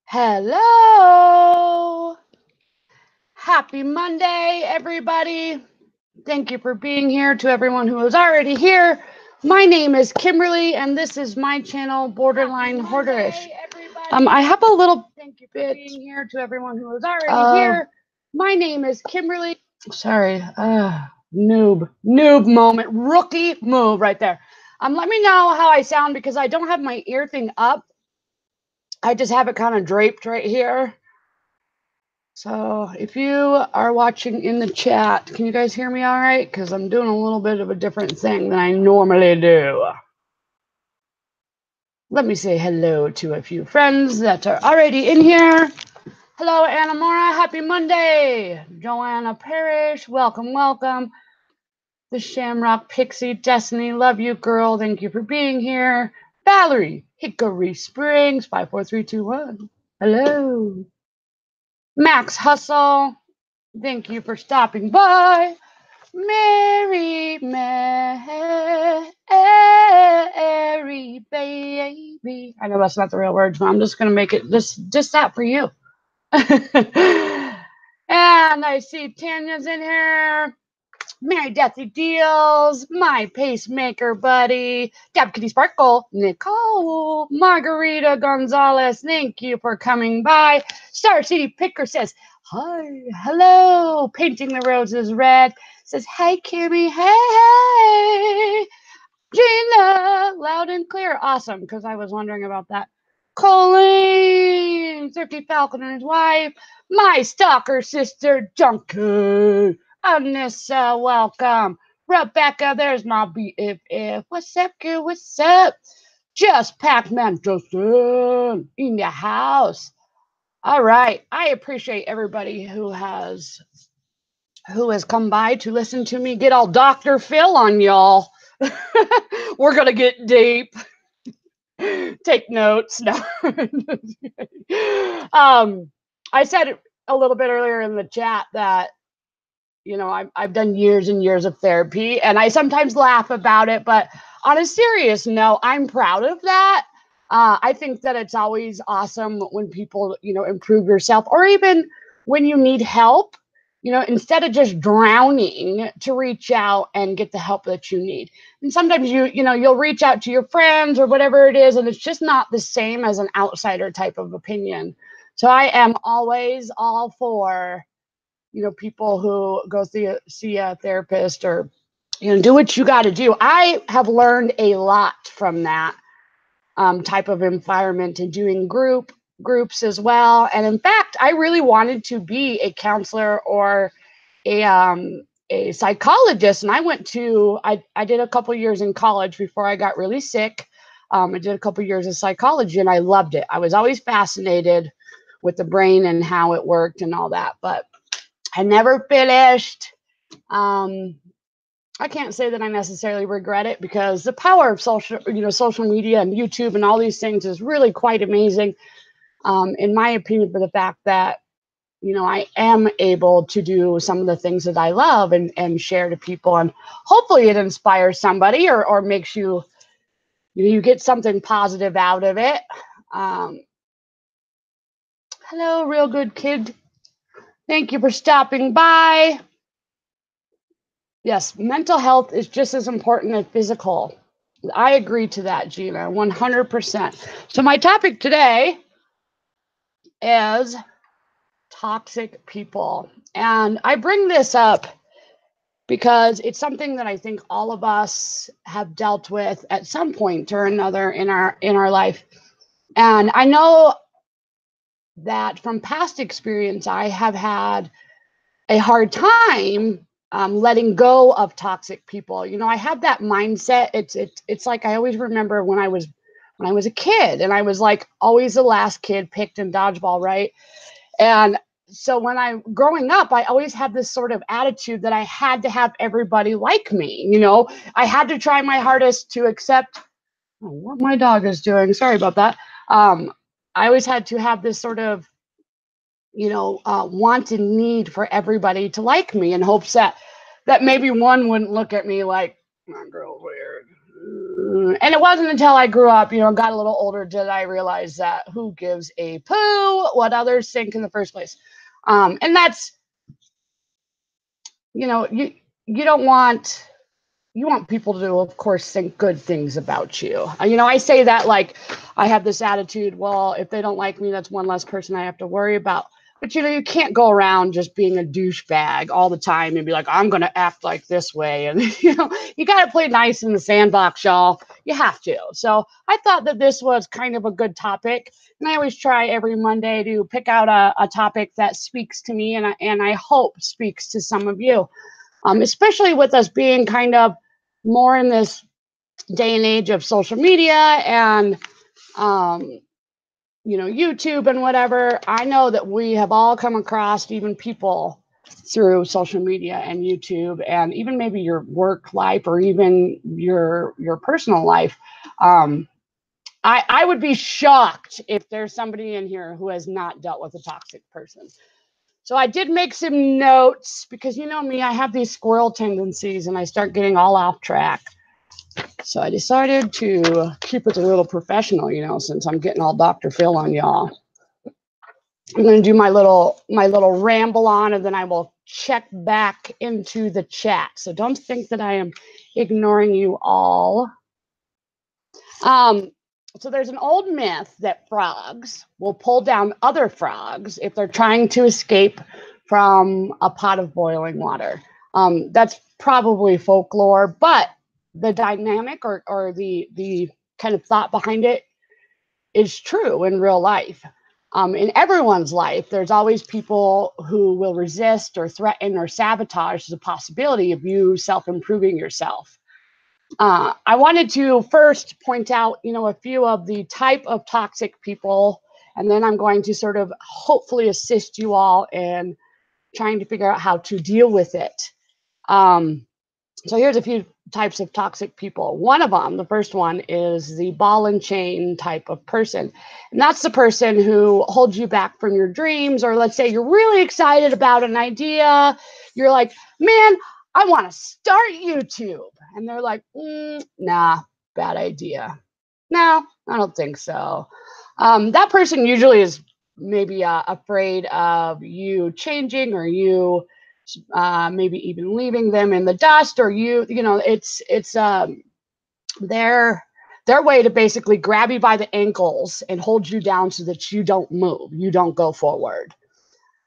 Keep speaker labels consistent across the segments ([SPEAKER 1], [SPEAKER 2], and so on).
[SPEAKER 1] Hello. Happy Monday, everybody. Thank you for being here. To everyone who is already here, my name is Kimberly, and this is my channel, Borderline Hoarderish. I have a little bit. Being here. To everyone who is already here, my name is Kimberly. Sorry, noob moment, rookie move right there. Let me know how I sound because I don't have my ear thing up. I just have it kind of draped right here. So if you are watching in the chat, can you guys hear me all right? Because I'm doing a little bit of a different thing than I normally do. Let me say hello to a few friends that are already in here. Hello, Anna Mora. Happy Monday. Joanna Parrish. Welcome, welcome. The Shamrock Pixie. Destiny. Love you, girl. Thank you for being here. Valerie. Hickory Springs. 54321. Hello. Max Hustle. Thank you for stopping by. Mary, baby. I know that's not the real words, but I'm just going to make it just that for you. And I see Tanya's in here. Mary Deathy Deals, my pacemaker buddy, Dab Kitty Sparkle, Nicole, Margarita Gonzalez, thank you for coming by. Star City Picker says, hi, hello, painting the roses red, says, hey, Kimmy, hey, Gina, loud and clear, awesome, because I was wondering about that. Colleen, Thrifty Falconer's wife, my stalker sister, Junkie. Anissa, welcome. Rebecca, there's my BFF. What's up, girl? What's up? Just Pac-Man Justin in the house. All right. I appreciate everybody who has come by to listen to me get all Dr. Phil on y'all. We're gonna get deep. Take notes. No. I said a little bit earlier in the chat that I've done years and years of therapy, and I sometimes laugh about it, but on a serious note, I'm proud of that. I think that it's always awesome when people, improve yourself, or even when you need help, instead of just drowning, to reach out and get the help that you need. And sometimes you'll reach out to your friends or whatever it is, and it's just not the same as an outsider type of opinion. So I am always all for people who go see a therapist, or do what you got to do. I have learned a lot from that type of environment, and doing groups as well. And in fact, I really wanted to be a counselor or a psychologist, and I did a couple years in college before I got really sick. I did a couple years of psychology, and I loved it. I was always fascinated with the brain and how it worked and all that, but I never finished. I can't say that I necessarily regret it, because the power of social media and YouTube and all these things is really quite amazing, in my opinion, for the fact that, I am able to do some of the things that I love, and share to people, and hopefully it inspires somebody, or makes you get something positive out of it. Hello, real good kid. Thank you for stopping by. Yes, mental health is just as important as physical. I agree to that, Gina, 100%. So my topic today is toxic people. And I bring this up because it's something that I think all of us have dealt with at some point or another in our life. And I know that from past experience, I have had a hard time letting go of toxic people. I have that mindset. It's like I always remember when I was a kid, and I was like always the last kid picked in dodgeball, right? And so when I growing up, I always had this sort of attitude that I had to have everybody like me. I had to try my hardest to accept what my dog is doing. Sorry about that. I always had to have this sort of want and need for everybody to like me, in hopes that maybe one wouldn't look at me like, that girl's weird. And it wasn't until I grew up, got a little older, did I realize that who gives a poo what others think in the first place. And that's, you don't want, you want people to, of course, think good things about you. I say that like I have this attitude, well, if they don't like me, that's one less person I have to worry about. But, you can't go around just being a douchebag all the time and be like, I'm going to act like this way. And, you got to play nice in the sandbox, y'all. You have to. So I thought that this was kind of a good topic. And I always try every Monday to pick out a topic that speaks to me and I hope speaks to some of you, especially with us being kind of more in this day and age of social media and YouTube and whatever. I know that we have all come across even people through social media and YouTube and even maybe your work life or even your personal life. I would be shocked if there's somebody in here who has not dealt with a toxic person. So I did make some notes because you know me, I have these squirrel tendencies and I start getting all off track. So I decided to keep it a little professional, since I'm getting all Dr. Phil on y'all. I'm going to do my little ramble on, and then I will check back into the chat. So don't think that I am ignoring you all. So there's an old myth that frogs will pull down other frogs if they're trying to escape from a pot of boiling water. That's probably folklore, but the dynamic or the kind of thought behind it is true in real life. In everyone's life, there's always people who will resist or threaten or sabotage the possibility of you self-improving yourself. I wanted to first point out, a few of the type of toxic people, and then I'm going to sort of hopefully assist you all in trying to figure out how to deal with it. So here's a few types of toxic people. One of them, the first one, is the ball and chain type of person. And that's the person who holds you back from your dreams, or let's say you're really excited about an idea. You're like, man, I want to start YouTube. And they're like, nah, bad idea. No, I don't think so. That person usually is maybe afraid of you changing or you maybe even leaving them in the dust, or it's their way to basically grab you by the ankles and hold you down so that you don't move, you don't go forward.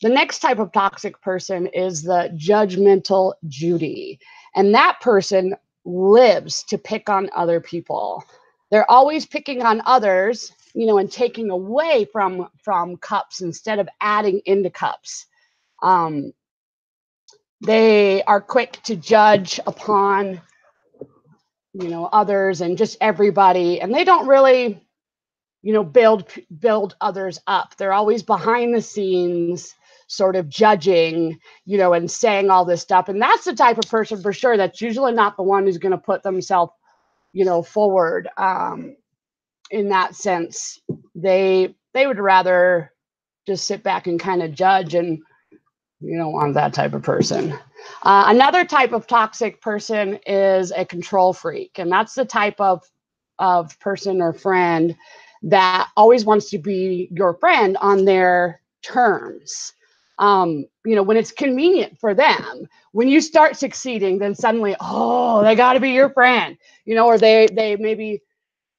[SPEAKER 1] The next type of toxic person is the judgmental Judy, and that person lives to pick on other people. They're always picking on others, and taking away from cups instead of adding into cups. They are quick to judge upon, others and just everybody, and they don't really, build others up. They're always behind the scenes, sort of judging, and saying all this stuff. And that's the type of person for sure that's usually not the one who's going to put themselves, forward. In that sense, they would rather just sit back and kind of judge, and you don't want that type of person. Another type of toxic person is a control freak. And that's the type of person or friend that always wants to be your friend on their terms. When it's convenient for them. When you start succeeding, then suddenly, they got to be your friend. Or they maybe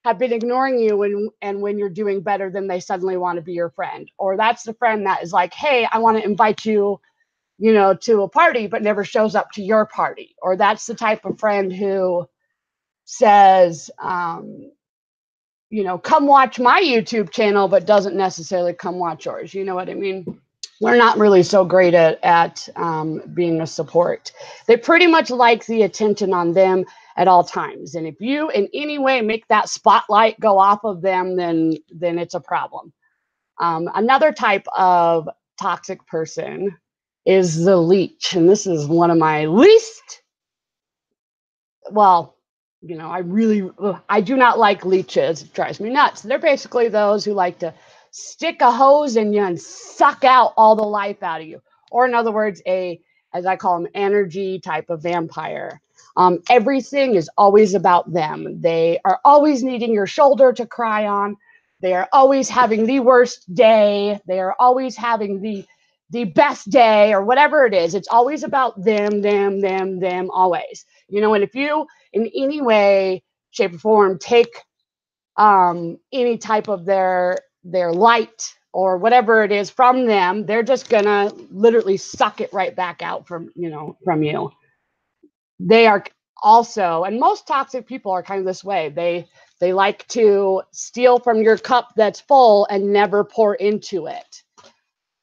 [SPEAKER 1] have been ignoring you when you're doing better, then they suddenly want to be your friend. Or that's the friend that is like, hey, I want to invite you, to a party, but never shows up to your party. Or that's the type of friend who says, come watch my YouTube channel, but doesn't necessarily come watch yours. You know what I mean? We're not really so great at being a support. They pretty much like the attention on them at all times. And if you in any way make that spotlight go off of them, then it's a problem. Another type of toxic person is the leech. And this is one of my least, I do not like leeches. It drives me nuts. They're basically those who like to stick a hose in you and suck out all the life out of you. Or in other words, as I call them, energy type of vampire. Everything is always about them. They are always needing your shoulder to cry on. They are always having the worst day. They are always having the best day, or whatever it is. It's always about them, always. You know, and if you in any way, shape, or form take any type of their light or whatever it is from them, they're just gonna literally suck it right back out from you. They are also, and most toxic people are kind of this way. They like to steal from your cup that's full and never pour into it.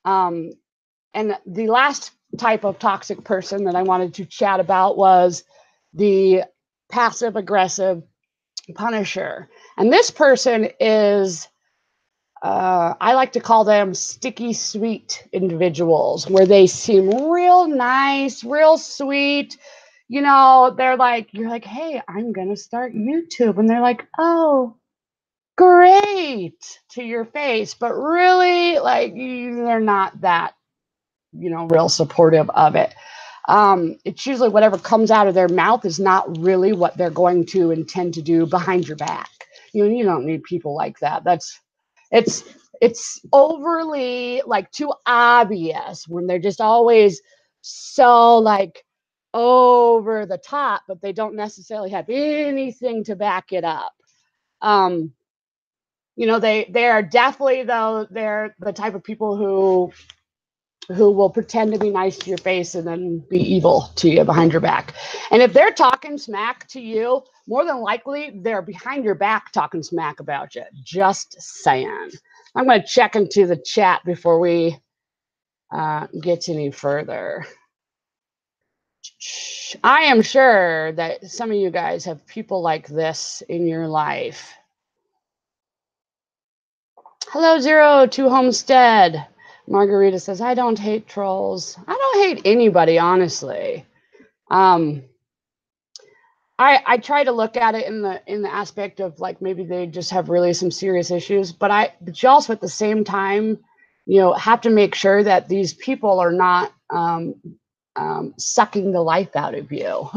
[SPEAKER 1] And the last type of toxic person that I wanted to chat about was the passive aggressive punisher. And this person is, I like to call them sticky sweet individuals, where they seem real nice, real sweet. You know, they're like, you're like, hey, I'm going to start YouTube. And they're like, oh, great, to your face. But really, like, they're not that, real supportive of it. It's usually whatever comes out of their mouth is not really what they're going to intend to do behind your back. You don't need people like that. It's overly, like, too obvious when they're just always so, like, over the top, but they don't necessarily have anything to back it up. They are definitely, though, they're the type of people who will pretend to be nice to your face and then be evil to you behind your back. And if they're talking smack to you, more than likely they're behind your back talking smack about you. Just saying. I'm going to check into the chat before we get any further. I am sure that some of you guys have people like this in your life. Hello, Zero to Homestead. Margarita says, I don't hate trolls. I don't hate anybody, honestly. I try to look at it in the aspect of, like, maybe they just have really some serious issues, but you also at the same time, have to make sure that these people are not sucking the life out of you,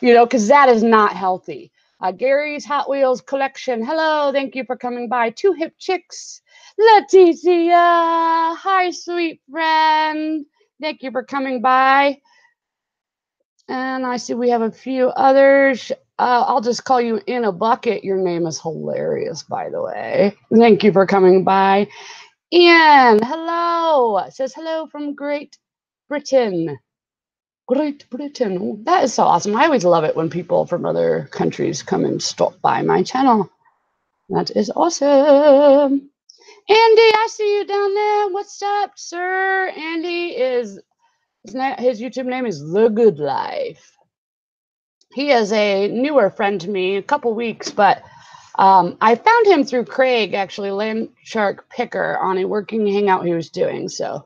[SPEAKER 1] because that is not healthy. Gary's Hot Wheels collection. Hello, thank you for coming by. Two Hip Chicks. Leticia, hi, sweet friend. Thank you for coming by. And I see we have a few others. I'll just call you In a Bucket. Your name is hilarious, by the way. Thank you for coming by. Ian, hello. It says hello from Great Britain. Great Britain. Oh, that is so awesome. I always love it when people from other countries come and stop by my channel. That is awesome. Andy, I see you down there. What's up, sir? Andy his YouTube name is The Good Life. He is a newer friend to me, a couple weeks, but I found him through Craig, actually, Landshark Picker, on a working hangout he was doing. So,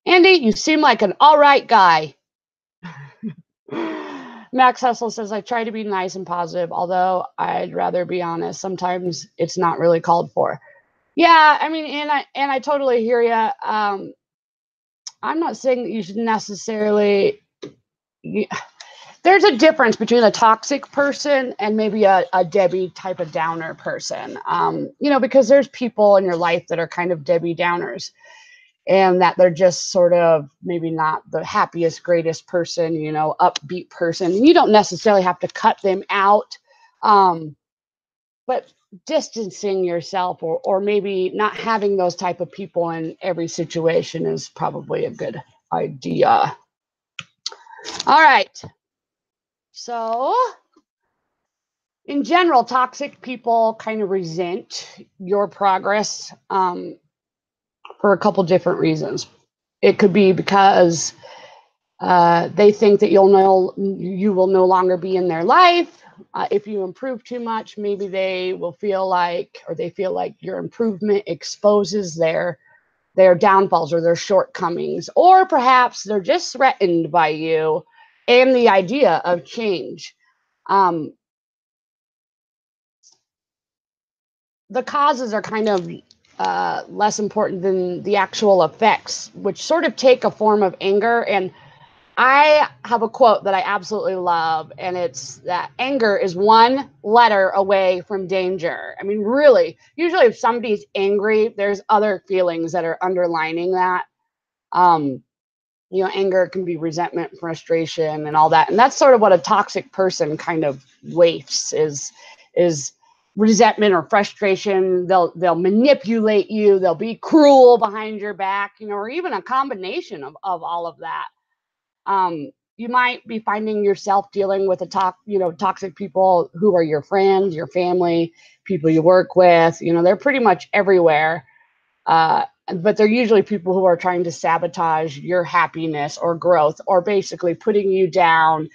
[SPEAKER 1] Andy, you seem like an all right guy. Max Hustle says, I try to be nice and positive, although I'd rather be honest. Sometimes it's not really called for. Yeah, I mean, and I totally hear you. I'm not saying that you should necessarily. There's a difference between a toxic person and maybe a Debbie type of Downer person. Because there's people in your life that are kind of Debbie Downers, and that they're just sort of maybe not the happiest, greatest person, upbeat person. And you don't necessarily have to cut them out, but distancing yourself or maybe not having those type of people in every situation is probably a good idea. All right. So in general, toxic people kind of resent your progress for a couple different reasons. It could be because they think that you will no longer be in their life. If you improve too much, maybe they feel like your improvement exposes their downfalls or their shortcomings, or perhaps they're just threatened by you and the idea of change. The causes are kind of less important than the actual effects, which sort of take a form of anger. And I have a quote that I absolutely love, and it's that anger is one letter away from danger. I mean, really, usually if somebody's angry, there's other feelings that are underlining that. Um, anger can be resentment, frustration, and all that. And that's sort of what a toxic person kind of waifs is resentment or frustration. They'll manipulate you, they'll be cruel behind your back, or even a combination of all of that. You might be finding yourself dealing with toxic people who are your friends, your family, people you work with. They're pretty much everywhere. But they're usually people who are trying to sabotage your happiness or growth, or basically putting you down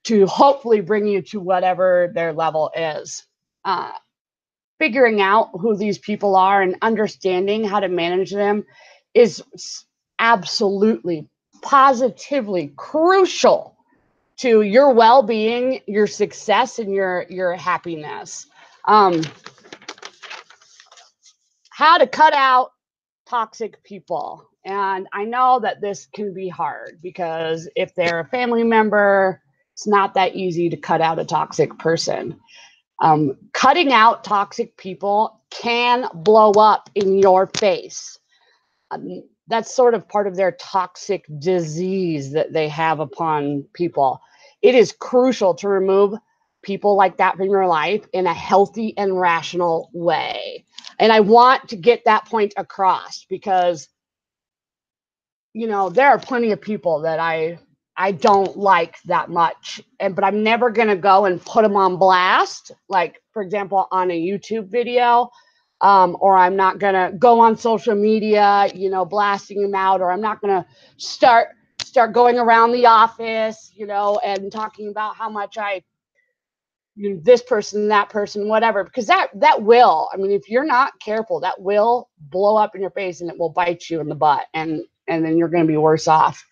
[SPEAKER 1] to hopefully bring you to whatever their level is. Figuring out who these people are and understanding how to manage them is absolutely, positively crucial to your well-being, your success, and your happiness. How to cut out toxic people. And I know that this can be hard because if they're a family member, it's not that easy to cut out a toxic person. Cutting out toxic people can blow up in your face. That's sort of part of their toxic disease that they have upon people. It is crucial to remove people like that from your life in a healthy and rational way. And I want to get that point across because, there are plenty of people that I don't like that much, but I'm never going to go and put them on blast. Like, for example, on a YouTube video, or I'm not going to go on social media, blasting them out, or I'm not going to start going around the office, and talking about how much this person, that person, whatever, because that will, I mean, if you're not careful, that will blow up in your face and it will bite you in the butt. And then you're going to be worse off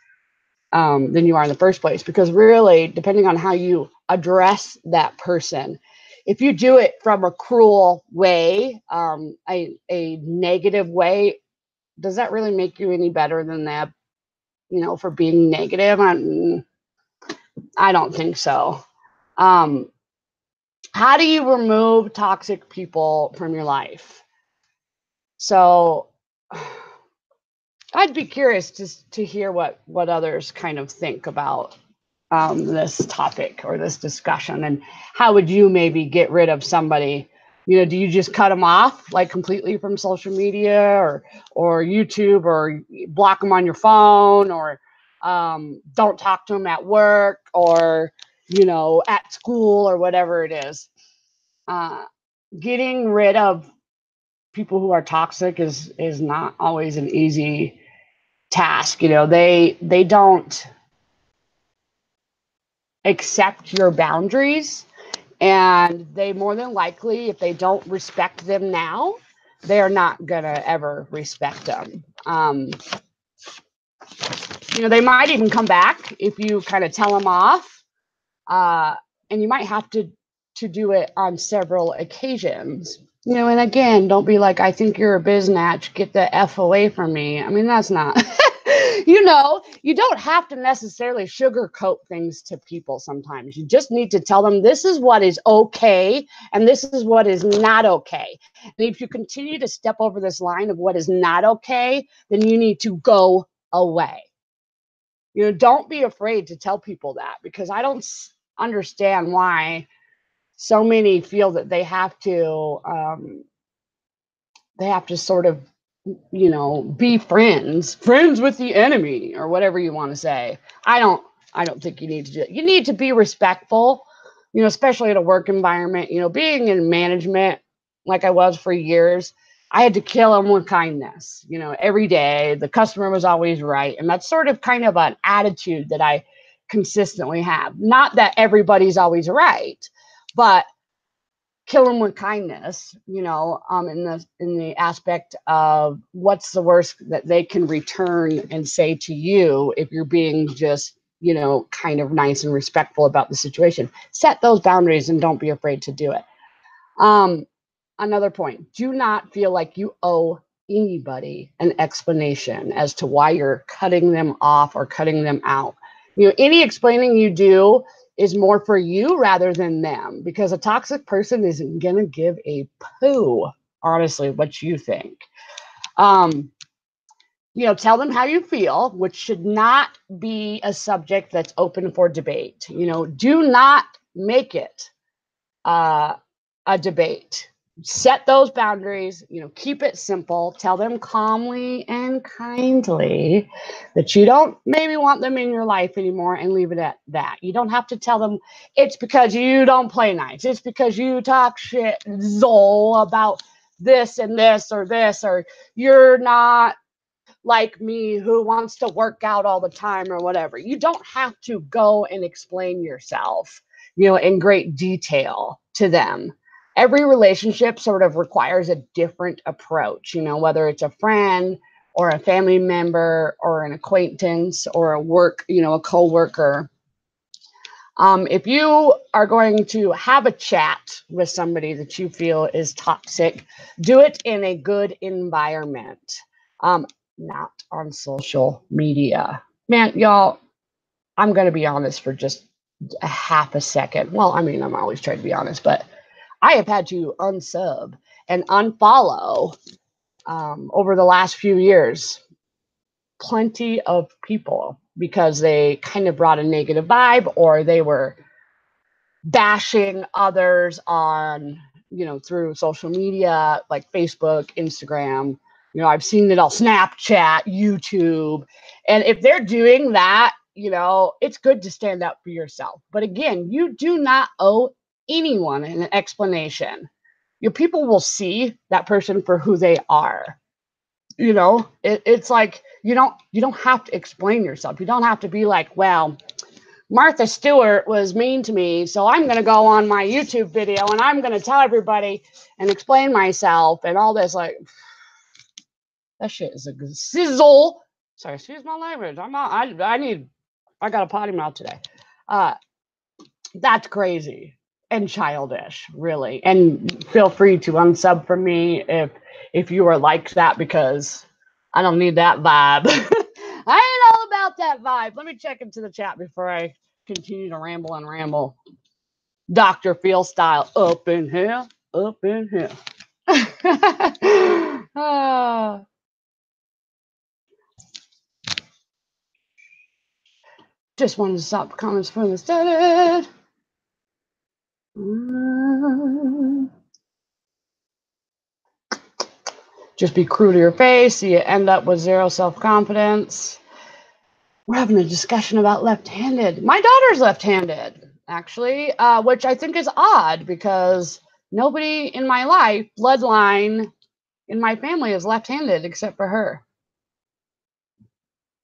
[SPEAKER 1] than you are in the first place. Because really, depending on how you address that person, if you do it from a cruel way, a negative way, does that really make you any better than that, for being negative? I don't think so. How do you remove toxic people from your life? So I'd be curious to hear what others kind of think about this topic or this discussion, and how would you maybe get rid of somebody? Do you just cut them off like completely from social media or YouTube, or block them on your phone, or don't talk to them at work, or at school, or whatever it is? Getting rid of people who are toxic is not always an easy task. They don't accept your boundaries, and they more than likely, if they don't respect them now, they're not gonna ever respect them. They might even come back if you kind of tell them off, and you might have to do it on several occasions. And again, don't be like, I think you're a biznatch, get the F away from me. I mean, that's not, you don't have to necessarily sugarcoat things to people sometimes. You just need to tell them this is what is okay and this is what is not okay. And if you continue to step over this line of what is not okay, then you need to go away. Don't be afraid to tell people that, because I don't understand why so many feel that they have to sort of, be friends with the enemy, or whatever you want to say. I don't think you need to do it. You need to be respectful, especially in a work environment. Being in management, like I was for years, I had to kill them with kindness. Every day the customer was always right, and that's sort of kind of an attitude that I consistently have. Not that everybody's always right, but kill them with kindness, in the aspect of what's the worst that they can return and say to you if you're being just, kind of nice and respectful about the situation. Set those boundaries and don't be afraid to do it. Another point, do not feel like you owe anybody an explanation as to why you're cutting them off or cutting them out. Any explaining you do is more for you rather than them, because a toxic person isn't going to give a poo, honestly, what you think. Tell them how you feel, which should not be a subject that's open for debate. Do not make it a debate. Set those boundaries, keep it simple. Tell them calmly and kindly that you don't maybe want them in your life anymore, and leave it at that. You don't have to tell them it's because you don't play nice. It's because you talk shit, Zol, about this and this, or you're not like me who wants to work out all the time or whatever. You don't have to go and explain yourself, in great detail to them. Every relationship sort of requires a different approach, whether it's a friend or a family member or an acquaintance or a coworker. If you are going to have a chat with somebody that you feel is toxic, do it in a good environment. Not on social media. Man, y'all, I'm going to be honest for just a half a second. Well, I mean, I'm always trying to be honest, but I have had to unsub and unfollow over the last few years plenty of people because they kind of brought a negative vibe, or they were bashing others on, through social media like Facebook, Instagram. I've seen it all, Snapchat, YouTube. And if they're doing that, it's good to stand up for yourself. But again, you do not owe anyone an explanation. Your people will see that person for who they are. It's like you don't have to explain yourself. You don't have to be like, well, Martha Stewart was mean to me, so I'm going to go on my YouTube video and I'm going to tell everybody and explain myself and all this. Like, that shit is a sizzle. Sorry, excuse my language. I got a potty mouth today. That's crazy and childish, really. And feel free to unsub from me if you are like that, because I don't need that vibe. I ain't all about that vibe. Let me check into the chat before I continue to ramble. Dr. Phil style, up in here. Just wanted to stop the comments before they started. Just be cruel to your face, so you end up with zero self-confidence. We're having a discussion about left-handed. My daughter's left-handed, actually, which I think is odd because nobody in my life, bloodline in my family, is left-handed except for her.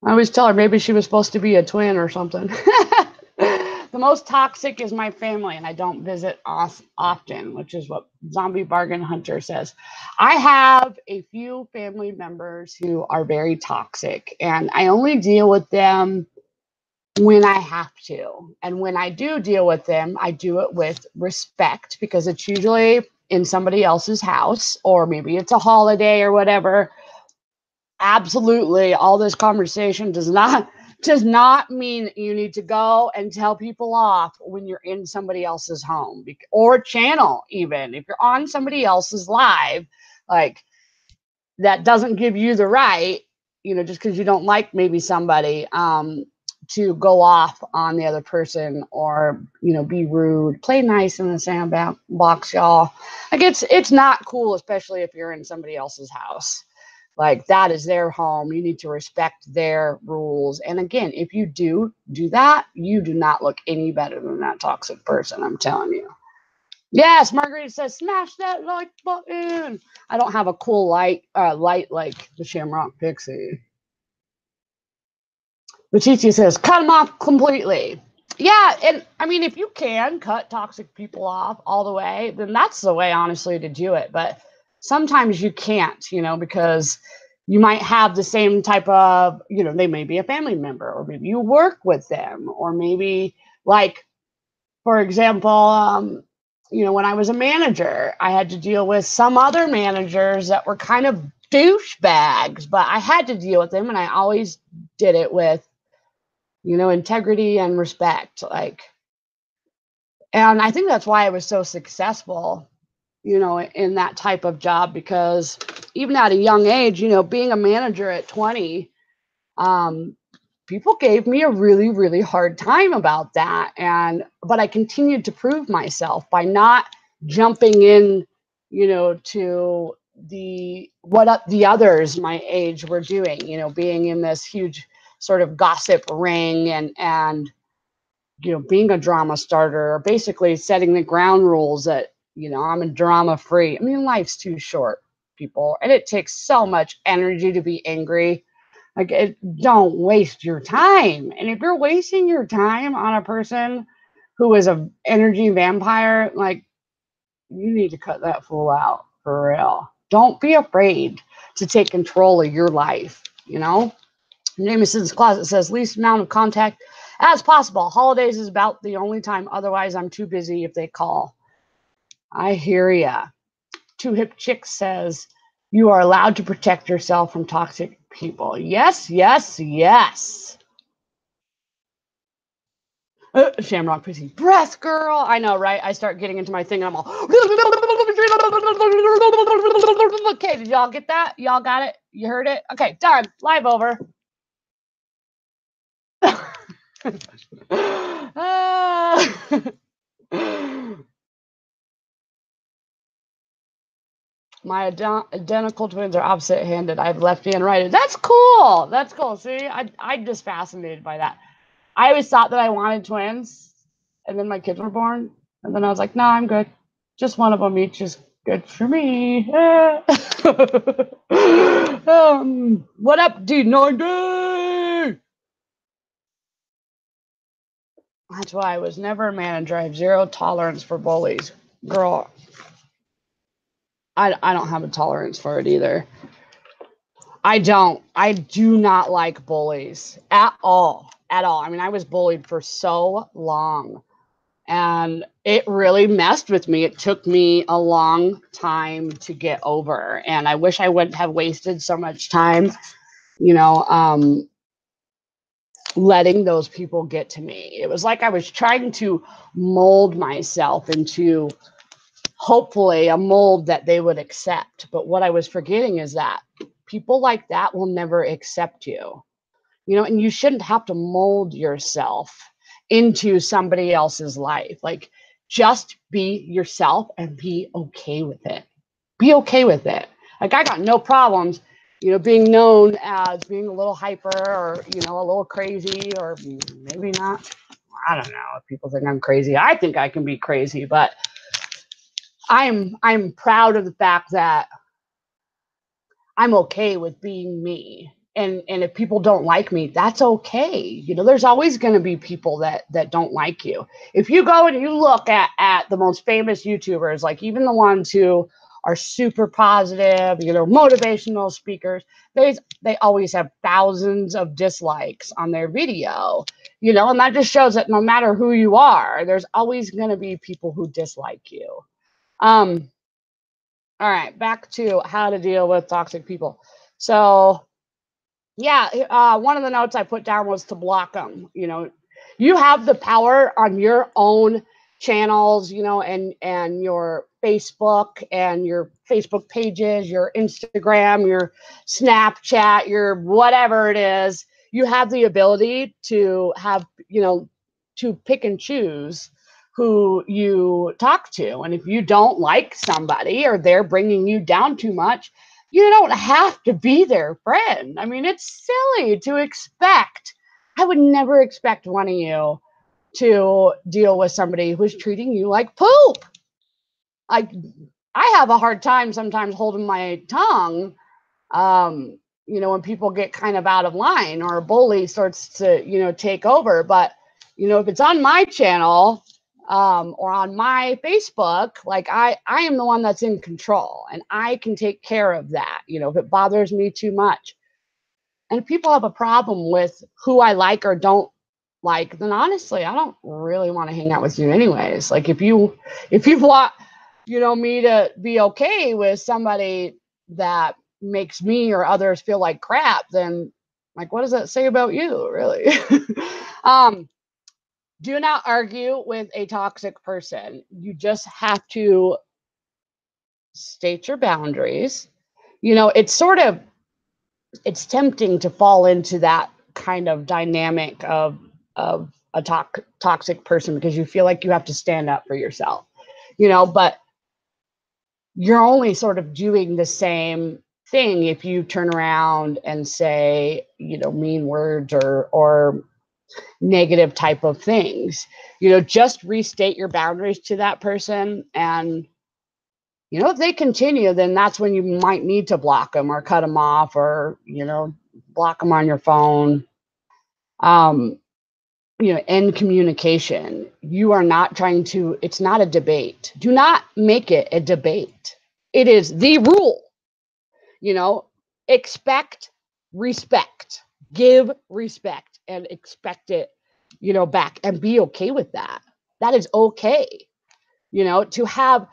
[SPEAKER 1] I always tell her maybe she was supposed to be a twin or something. The most toxic is my family, and I don't visit often, which is what Zombie Bargain Hunter says. I have a few family members who are very toxic, and I only deal with them when I have to. And when I do deal with them, I do it with respect, because it's usually in somebody else's house, or maybe it's a holiday or whatever. Absolutely, all this conversation does not mean you need to go and tell people off when you're in somebody else's home or channel. Even if you're on somebody else's live, like, that doesn't give you the right, just because you don't like maybe somebody, to go off on the other person, or be rude. Play nice in the sandbox, y'all. Like, it's not cool, especially if you're in somebody else's house. Like, that is their home. You need to respect their rules. And again, if you do that, you do not look any better than that toxic person, I'm telling you. Yes, Margarita says, smash that like button. I don't have a cool light like the Shamrock Pixie. Leticia says, cut them off completely. Yeah, and I mean, if you can cut toxic people off all the way, then that's the way, honestly, to do it. But sometimes you can't, because you might have the same type of, they may be a family member, or maybe you work with them, or maybe, like, for example, when I was a manager, I had to deal with some other managers that were kind of douchebags, but I had to deal with them, and I always did it with integrity and respect. And I think that's why I was so successful, in that type of job, because even at a young age, being a manager at 20, people gave me a really, really hard time about that. But I continued to prove myself by not jumping in, to what the others my age were doing, being in this huge sort of gossip ring and being a drama starter, or basically setting the ground rules that, I'm a drama free. I mean, life's too short, people, and it takes so much energy to be angry. Don't waste your time. And if you're wasting your time on a person who is an energy vampire, you need to cut that fool out for real. Don't be afraid to take control of your life, Jameson's Closet says, least amount of contact as possible. Holidays is about the only time. Otherwise, I'm too busy if they call. I hear ya. Two Hip Chick says, you are allowed to protect yourself from toxic people. Yes, yes, yes. Shamrock Pussy. Breath, girl. I know, right? I start getting into my thing and I'm all... Okay, did y'all get that? Y'all got it? You heard it? Okay, done. Live over. My identical twins are opposite-handed. I have lefty and right. That's cool. That's cool. See, I'm just fascinated by that. I always thought that I wanted twins, and then my kids were born, and then I was like, no, I'm good. Just one of them each is good for me. What up, D90? That's why I was never a manager. I have zero tolerance for bullies. Girl, I don't have a tolerance for it either. I do not like bullies at all. At all. I mean, I was bullied for so long, and it really messed with me. It took me a long time to get over, and I wish I wouldn't have wasted so much time, letting those people get to me. It was like I was trying to mold myself into hopefully a mold that they would accept. But what I was forgetting is that people like that will never accept you, and you shouldn't have to mold yourself into somebody else's life. Just be yourself and be okay with it. Be okay with it. I got no problems, being known as being a little hyper, or, a little crazy, or maybe not. I don't know if people think I'm crazy. I think I can be crazy, but I'm proud of the fact that I'm okay with being me. And if people don't like me, that's okay. There's always going to be people that don't like you. If you go and you look at the most famous YouTubers, even the ones who are super positive, motivational speakers, they always have thousands of dislikes on their video, and that just shows that no matter who you are, there's always going to be people who dislike you. All right, back to how to deal with toxic people. So, yeah, one of the notes I put down was to block them. You have the power on your own channels, and your Facebook and your Facebook pages, your Instagram, your Snapchat, your whatever it is. You have the ability to have, to pick and choose who you talk to. And if you don't like somebody, or they're bringing you down too much, you don't have to be their friend. I mean, it's silly to expect. I would never expect one of you to deal with somebody who's treating you like poop. I have a hard time sometimes holding my tongue, when people get kind of out of line, or a bully starts to, take over. But, if it's on my channel, or on my Facebook, I am the one that's in control, and I can take care of that, if it bothers me too much. And if people have a problem with who I like or don't like, then honestly, I don't really want to hang out with you anyways. If you want, me to be okay with somebody that makes me or others feel like crap, then Like, what does that say about you, really? Do not argue with a toxic person. You just have to state your boundaries. It's tempting to fall into that kind of dynamic of a toxic person because you feel like you have to stand up for yourself, but you're only sort of doing the same thing if you turn around and say, mean words or negative type of things. Just restate your boundaries to that person, and if they continue, then that's when you might need to block them or cut them off, or block them on your phone. End communication. You are not trying to, it's not a debate. Do not make it a debate. It is the rule. Expect respect. Give respect and expect it, back, and be okay with that. That is okay. To have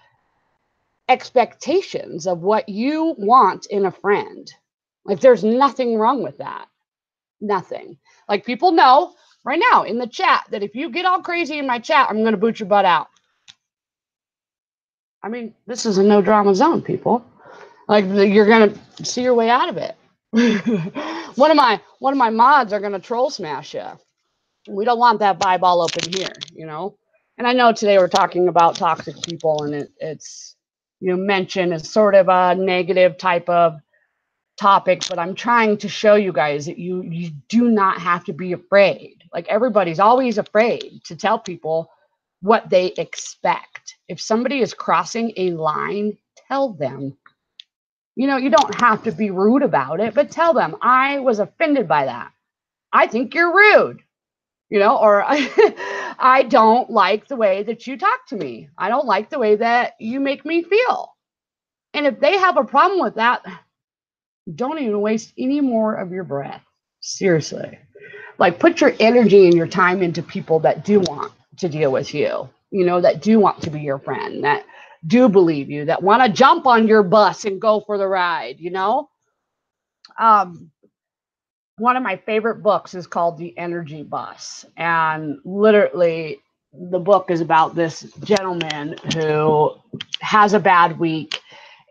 [SPEAKER 1] expectations of what you want in a friend. Like, there's nothing wrong with that. Nothing. Like, people know right now in the chat that if you get all crazy in my chat, I'm going to boot your butt out. I mean, this is a no drama zone, people. Like, you're going to see your way out of it. One of my mods are going to troll smash you. We don't want that vibe all up in here, And I know today we're talking about toxic people, and it's mentioned as sort of a negative type of topic, but I'm trying to show you guys that you do not have to be afraid. Like, everybody's always afraid to tell people what they expect. If somebody is crossing a line, tell them. You don't have to be rude about it, but tell them, I was offended by that. I think you're rude. Or I don't like the way that you talk to me. I don't like the way that you make me feel. And if they have a problem with that, don't even waste any more of your breath. Seriously. Like, put your energy and your time into people that do want to deal with you, that do want to be your friend, that do believe you, that want to jump on your bus and go for the ride, One of my favorite books is called The Energy Bus. And literally, the book is about this gentleman who has a bad week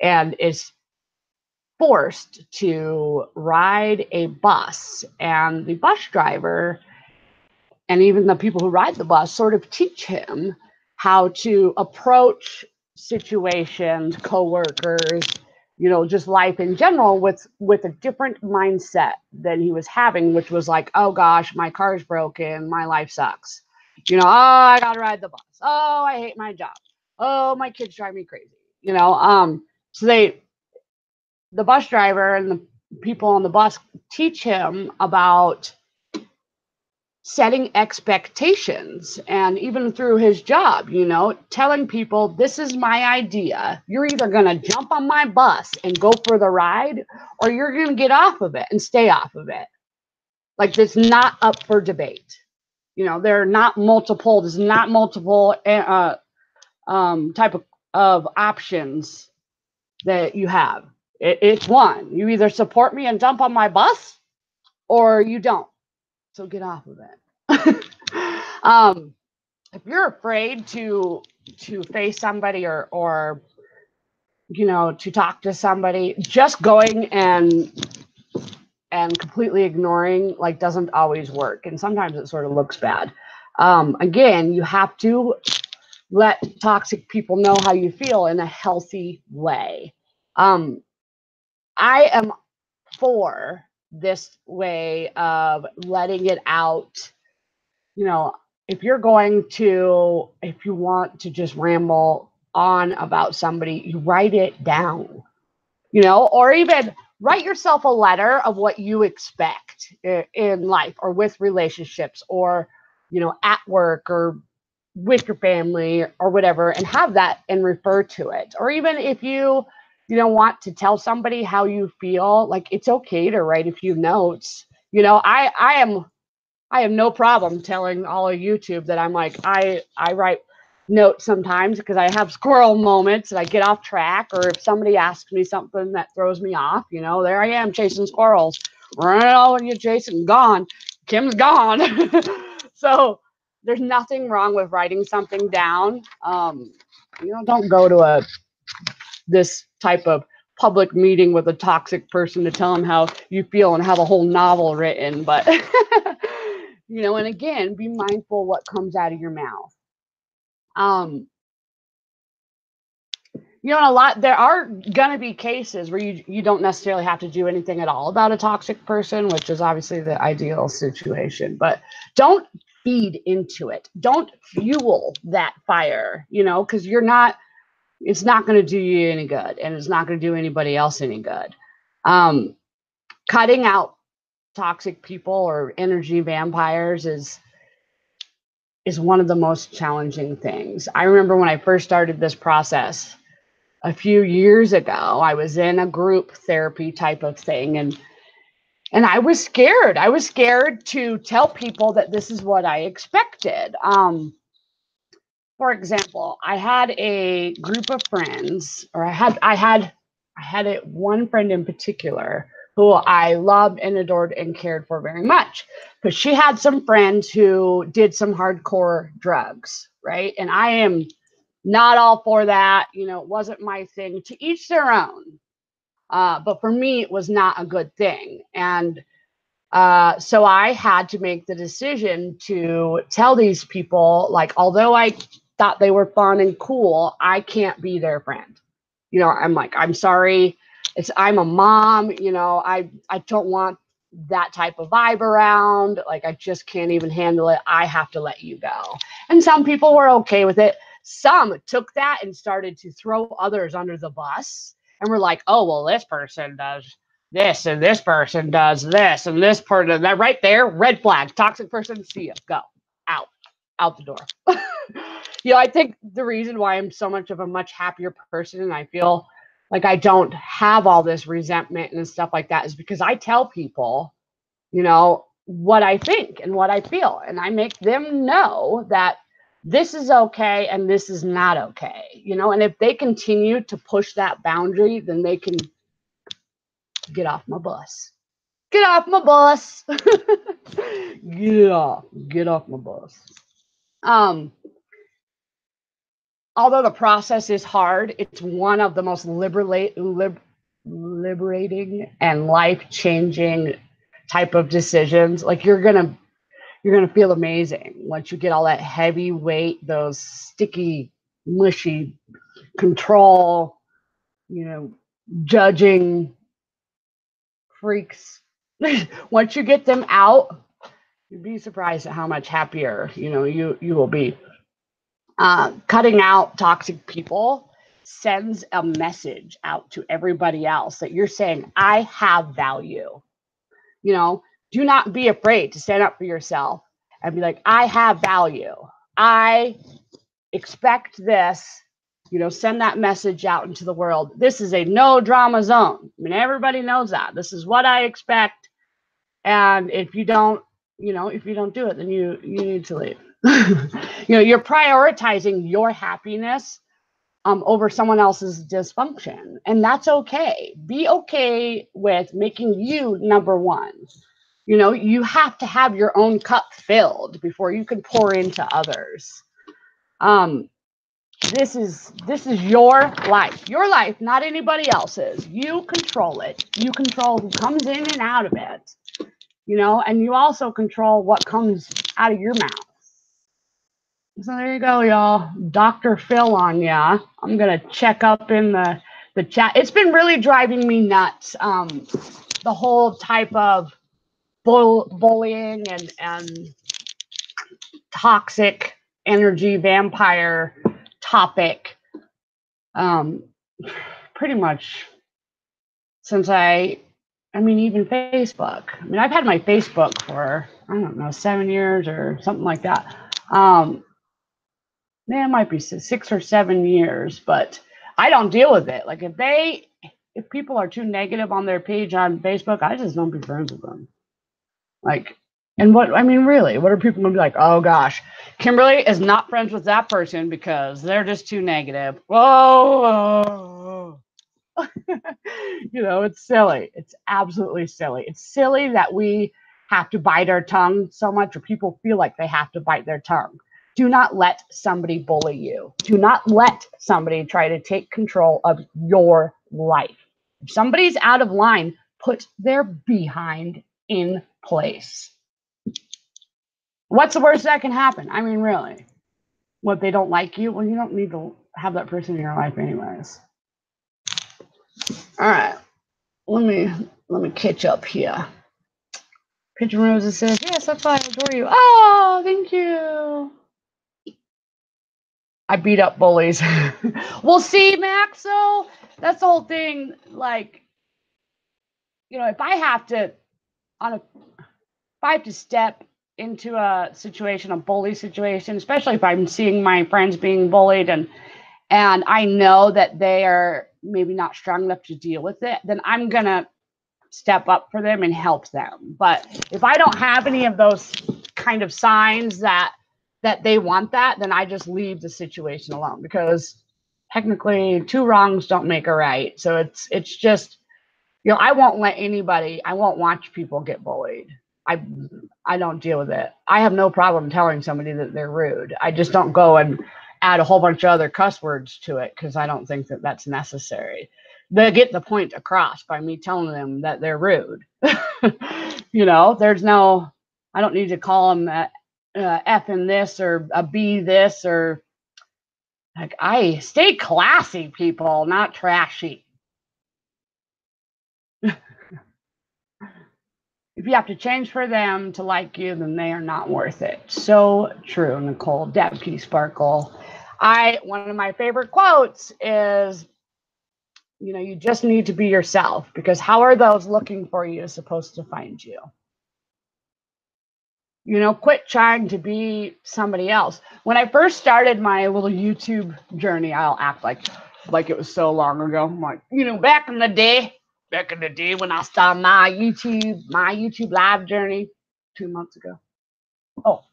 [SPEAKER 1] and is forced to ride a bus. And the bus driver and even the people who ride the bus sort of teach him how to approach situations, coworkers, just life in general with a different mindset than he was having, which was like, oh gosh, my car's broken, my life sucks. Oh, I gotta ride the bus. Oh, I hate my job. Oh, my kids drive me crazy. So the bus driver and the people on the bus teach him about setting expectations, and even through his job, telling people, this is my idea. You're either going to jump on my bus and go for the ride, or you're going to get off of it and stay off of it. Like, it's not up for debate. There's not multiple type of options that you have. It's one. You either support me and jump on my bus, or you don't. So get off of it. If you're afraid to face somebody or to talk to somebody, just going and completely ignoring doesn't always work, and sometimes it sort of looks bad. Again, you have to let toxic people know how you feel in a healthy way. I am for this way of letting it out. If you want to just ramble on about somebody, you write it down, or even write yourself a letter of what you expect in life or with relationships, or, at work or with your family or whatever, and have that and refer to it. Or even if you want to tell somebody how you feel, like, it's okay to write a few notes. I have no problem telling all of YouTube that I'm like, I write notes sometimes because I have squirrel moments and I get off track, or if somebody asks me something that throws me off, there I am chasing squirrels, run it all with you, Jason. Gone. Kim's gone. So there's nothing wrong with writing something down. Don't go to this type of public meeting with a toxic person to tell them how you feel and have a whole novel written. But, and again, be mindful what comes out of your mouth. There are going to be cases where you don't necessarily have to do anything at all about a toxic person, which is obviously the ideal situation, but don't feed into it. Don't fuel that fire, because it's not going to do you any good, and it's not going to do anybody else any good. Cutting out toxic people or energy vampires is one of the most challenging things. I remember when I first started this process a few years ago, I was in a group therapy type of thing, and I was scared. I was scared to tell people that this is what I expected. For example, I had a group of friends, or I had one friend in particular who I loved and adored and cared for very much, because she had some friends who did some hardcore drugs, right? And I am not all for that. It wasn't my thing. To each their own. But for me, it was not a good thing. And so I had to make the decision to tell these people, like, although I thought they were fun and cool, I can't be their friend. I'm like, I'm sorry. I'm a mom, I don't want that type of vibe around. Like, I just can't even handle it. I have to let you go. And some people were okay with it. Some took that and started to throw others under the bus and were like, oh, well, this person does this and this person does this and this person, that right there, red flag, toxic person, see ya, go, out the door. I think the reason why I'm so much of a much happier person, and I feel like I don't have all this resentment and stuff like that, is because I tell people, what I think and what I feel, and I make them know that this is okay and this is not okay, and if they continue to push that boundary, then they can get off my bus. Get off my bus. Get off my bus. Although the process is hard, it's one of the most liberating and life-changing type of decisions. Like, you're gonna feel amazing once you get all that heavy weight, those sticky, mushy control, judging freaks. Once you get them out, you'd be surprised at how much happier you will be. Cutting out toxic people sends a message out to everybody else that you're saying, I have value. Do not be afraid to stand up for yourself and be like, I have value. I expect this. Send that message out into the world. This is a no drama zone. I mean, everybody knows that. This is what I expect. And if you don't do it, then you need to leave. You're prioritizing your happiness over someone else's dysfunction, and that's okay. Be okay with making you number one. You have to have your own cup filled before you can pour into others. This is your life, not anybody else's. You control it. You control who comes in and out of it. And you also control what comes out of your mouth. So there you go, y'all. Dr. Phil on ya. I'm going to check up in the chat. It's been really driving me nuts. The whole type of bullying and toxic energy vampire topic. Pretty much since even Facebook. I've had my Facebook for, 7 years or something like that. It might be 6 or 7 years, but I don't deal with it. Like, if people are too negative on their page on Facebook, I just don't be friends with them. Like, and really, what are people gonna be like? Oh gosh, Kimberly is not friends with that person because they're just too negative. Whoa. You know, it's silly. It's absolutely silly. It's silly that we have to bite our tongue so much, or people feel like they have to bite their tongue. Do not let somebody bully you. Do not let somebody try to take control of your life. If somebody's out of line, put their behind in place. What's the worst that can happen? I mean, really? What, they don't like you? Well, you don't need to have that person in your life anyways. All right. Let me catch up here. Pigeon Rosa says, yes, that's why I adore you. Oh, thank you. I beat up bullies. Well, see, Max, so that's the whole thing. Like, you know, if I have to step into a situation, a bully situation, especially if I'm seeing my friends being bullied and I know that they are maybe not strong enough to deal with it, then I'm gonna step up for them and help them. But if I don't have any of those kind of signs that they want that, then I just leave the situation alone, because technically 2 wrongs don't make a right. So it's just, you know, I won't watch people get bullied. I don't deal with it. I have no problem telling somebody that they're rude. I just don't go and add a whole bunch of other cuss words to it, because I don't think that that's necessary. They get the point across by me telling them that they're rude. You know, I don't need to call them F in this or a B this, or like, I stay classy, people, not trashy. If you have to change for them to like you, then they are not worth it. So true, Nicole. Deputy Sparkle. One of my favorite quotes is, you know, you just need to be yourself, because how are those looking for you supposed to find you? You know, quit trying to be somebody else. When I first started my little YouTube journey, I'll act like it was so long ago. I'm like, you know, back in the day when I started my YouTube live journey 2 months ago. Oh,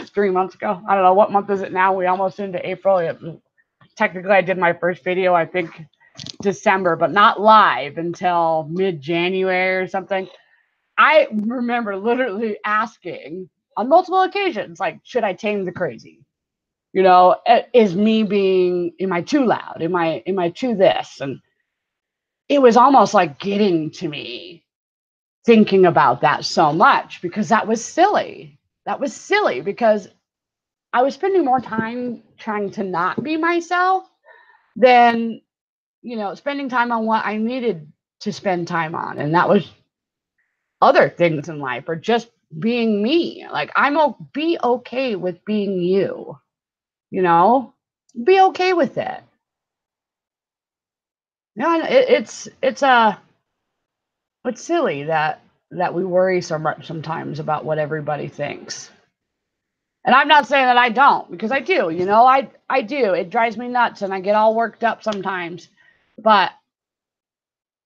[SPEAKER 1] 3 months ago. I don't know, what month is it now? We almost into April. Technically, I did my first video, I think, December, but not live until mid-January or something. I remember literally asking on multiple occasions, like, should I tame the crazy? You know, am I too loud? Am I too this? And it was almost like getting to me, thinking about that so much, because that was silly. That was silly, because I was spending more time trying to not be myself than, you know, spending time on what I needed to spend time on. And that was other things in life, or just being me. Like, be okay with being you, you know, be okay with it. You know, it's silly that we worry so much sometimes about what everybody thinks. And I'm not saying that I don't, because I do, you know, I do. It drives me nuts and I get all worked up sometimes. But,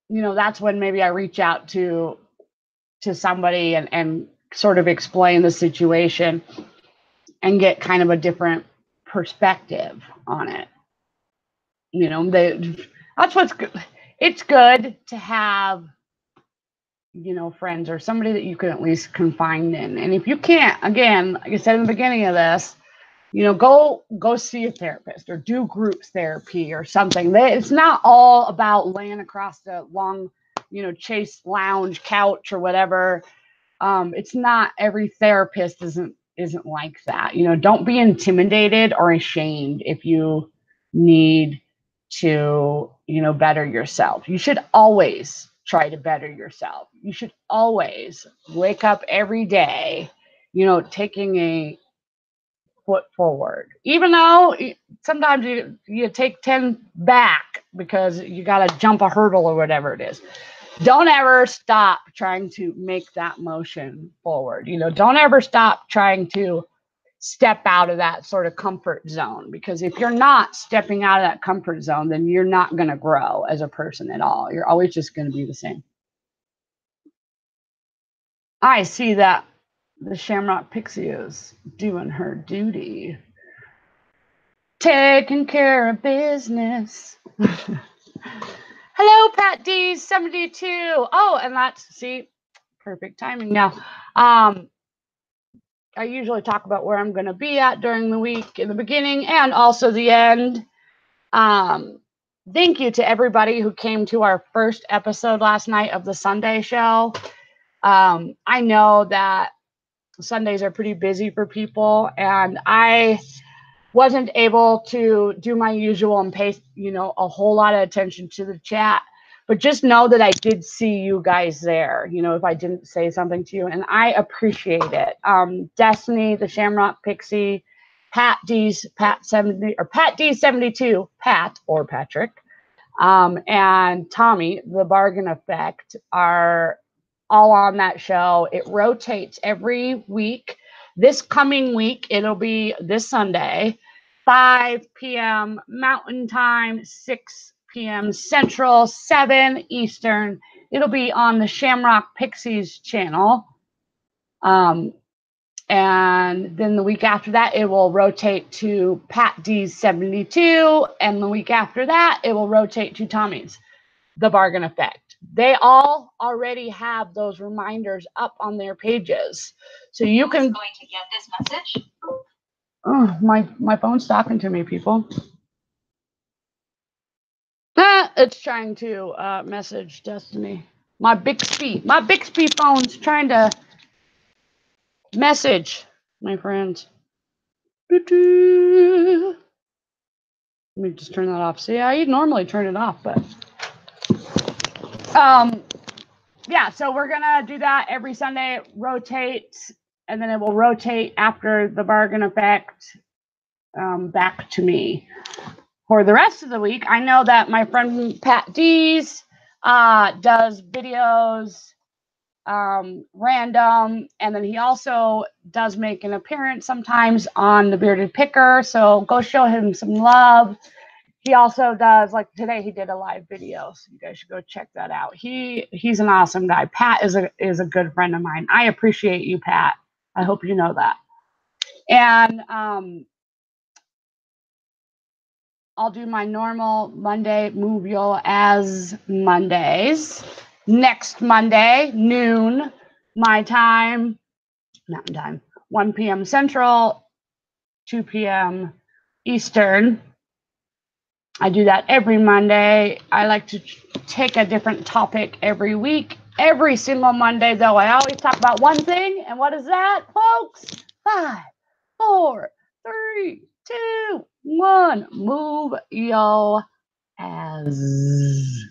[SPEAKER 1] you know, that's when maybe I reach out to somebody and sort of explain the situation and get kind of a different perspective on it. You know, that's what's good. It's good to have, you know, friends or somebody that you can at least confide in. And if you can't, again, like I said in the beginning of this, you know, go see a therapist or do group therapy or something. It's not all about laying across the long, you know, Chase lounge couch or whatever. It's not, every therapist isn't like that. You know, don't be intimidated or ashamed if you need to, you know, better yourself. You should always try to better yourself. You should always wake up every day, you know, taking a foot forward, even though sometimes you take 10 back because you got to jump a hurdle or whatever it is. Don't ever stop trying to make that motion forward. You know, don't ever stop trying to step out of that sort of comfort zone, because if you're not stepping out of that comfort zone, then you're not going to grow as a person at all. You're always just going to be the same. I see that the Shamrock Pixie is doing her duty, taking care of business. Hello, Pat D72. Oh, and that's, see, perfect timing now. I usually talk about where I'm going to be at during the week in the beginning and also the end. Thank you to everybody who came to our first episode last night of the Sunday show. I know that Sundays are pretty busy for people, and I wasn't able to do my usual and pay, a whole lot of attention to the chat. But just know that I did see you guys there, if I didn't say something to you, and I appreciate it. Destiny, the Shamrock Pixie, Pat D72, Pat or Patrick, and Tommy, the Bargain Effect, are all on that show. It rotates every week. This coming week, it'll be this Sunday, 5 p.m. Mountain Time, 6 p.m. Central, 7 Eastern. It'll be on the Shamrock Pixies channel. And then the week after that, it will rotate to Pat D72. And the week after that, it will rotate to Tommy's, The Bargain Effect. They all already have those reminders up on their pages. So you can... going to get this message? Oh, my phone's talking to me, people. It's trying to message Destiny. My Bixby phone's trying to message my friends. Let me just turn that off. See, I normally turn it off, but yeah, so we're gonna do that every Sunday. It rotates, and then it will rotate after the Bargain Effect back to me. For the rest of the week, I know that my friend Pat D's does videos random, and then he also does make an appearance sometimes on the Bearded Picker, so go show him some love. He also does, like today, he did a live video, so you guys should go check that out. He's an awesome guy. Pat is a good friend of mine. I appreciate you, Pat. I hope you know that. And I'll do my normal Monday Move Yo as Mondays. Next Monday, noon, my time, Mountain Time, 1 p.m. Central, 2 p.m. Eastern. I do that every Monday. I like to take a different topic every week. Every single Monday, though, I always talk about one thing. And what is that, folks? 5, 4, 3, 2, 1. Move yo as.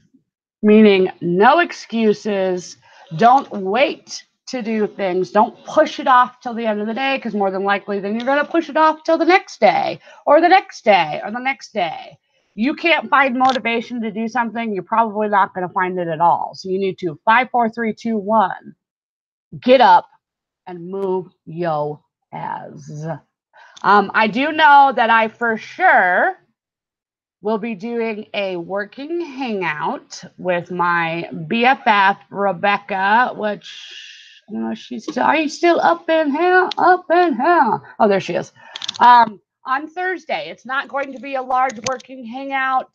[SPEAKER 1] Meaning no excuses. Don't wait to do things. Don't push it off till the end of the day, because more than likely then you're going to push it off till the next day or the next day or the next day. You can't find motivation to do something, you're probably not going to find it at all. So you need to 5, 4, 3, 2, 1. Get up and move yo as. I do know that I for sure will be doing a working hangout with my BFF Rebecca, which I don't know, she's still, are you still up in here? Up in here. Oh, there she is. On Thursday. It's not going to be a large working hangout.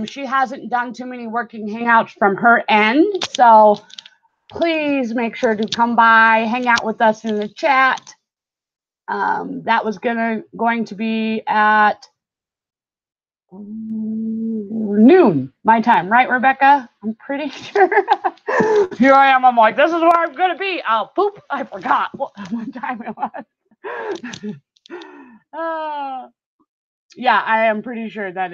[SPEAKER 1] She hasn't done too many working hangouts from her end, so please make sure to come by, hang out with us in the chat. That was going to be at noon my time, right, Rebecca? I'm pretty sure. Here I am. I'm like, this is where I'm gonna be. Oh, poop! I forgot what time it was. Yeah, I am pretty sure that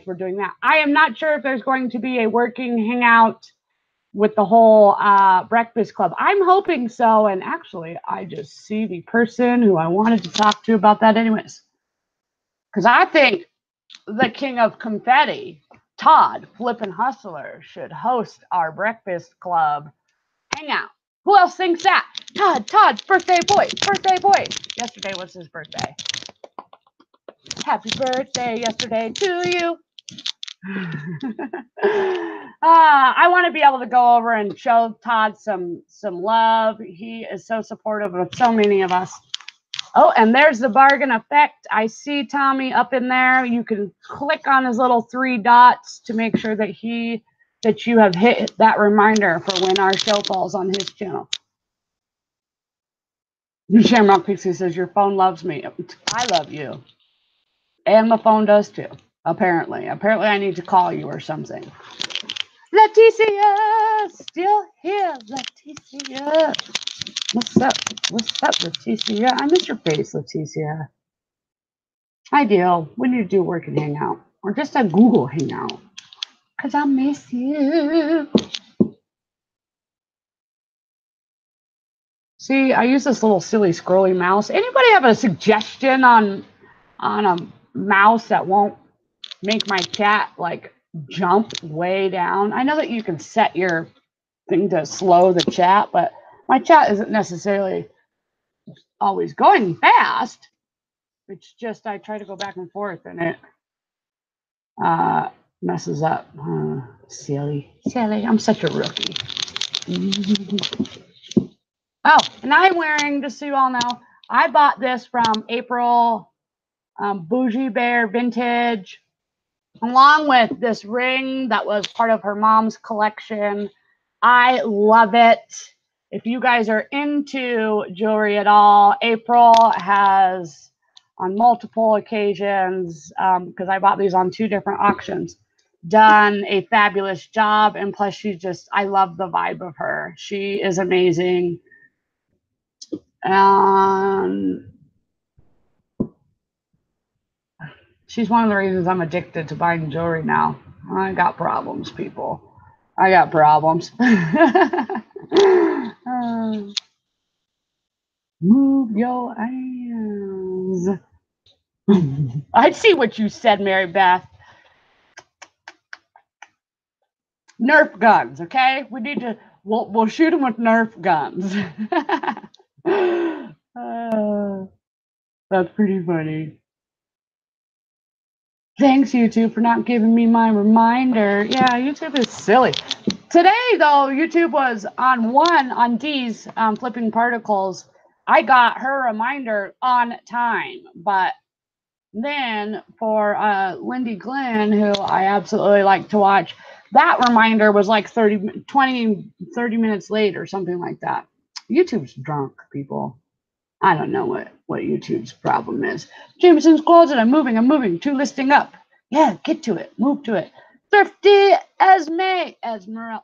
[SPEAKER 1] we're doing that. I am not sure if there's going to be a working hangout with the whole Breakfast Club. I'm hoping so, and actually, I just see the person who I wanted to talk to about that anyways. Because I think the king of confetti, Todd Flippin' Hustler, should host our Breakfast Club hangout. Who else thinks that? Todd's birthday boy. Yesterday was his birthday. Happy birthday yesterday to you. I want to be able to go over and show Todd some love. He is so supportive of so many of us. Oh, and there's the Bargain Effect. I see Tommy up in there. You can click on his little 3 dots to make sure that he that you have hit that reminder for when our show falls on his channel. Shamrock Pixie says, your phone loves me. I love you. And my phone does too, apparently. Apparently I need to call you or something. Leticia! Still here, Leticia. What's up? What's up, Leticia? I miss your face, Leticia. Ideal. We need to do a working hangout. Or just a Google hangout. Because I miss you. See, I use this little silly scrolly mouse. Anybody have a suggestion on a mouse that won't make my cat like jump way down? I know that you can set your thing to slow the chat, but my chat isn't necessarily always going fast. It's just I try to go back and forth and it messes up. Silly. I'm such a rookie. Oh, and I'm wearing, just so you all know, I bought this from April Bougie Bear Vintage, along with this ring that was part of her mom's collection. I love it. If you guys are into jewelry at all, April has, on multiple occasions, because I bought these on 2 different auctions, done a fabulous job. And plus, I love the vibe of her. She is amazing. And she's one of the reasons I'm addicted to buying jewelry now. I got problems, people. I got problems. Move your hands. I see what you said, Mary Beth. Nerf guns, okay? We need to. We'll shoot them with Nerf guns. That's pretty funny. Thanks, YouTube, for not giving me my reminder. Yeah, YouTube is silly. Today, though, YouTube was on D's Flipping Particles. I got her reminder on time. But then for Lindy Glenn, who I absolutely like to watch, that reminder was like 30 minutes late or something like that. YouTube's drunk, people. I don't know what YouTube's problem is. Jameson's Closet, I'm moving to listing up. Yeah, get to it, move to it. Thrifty Esmeralda.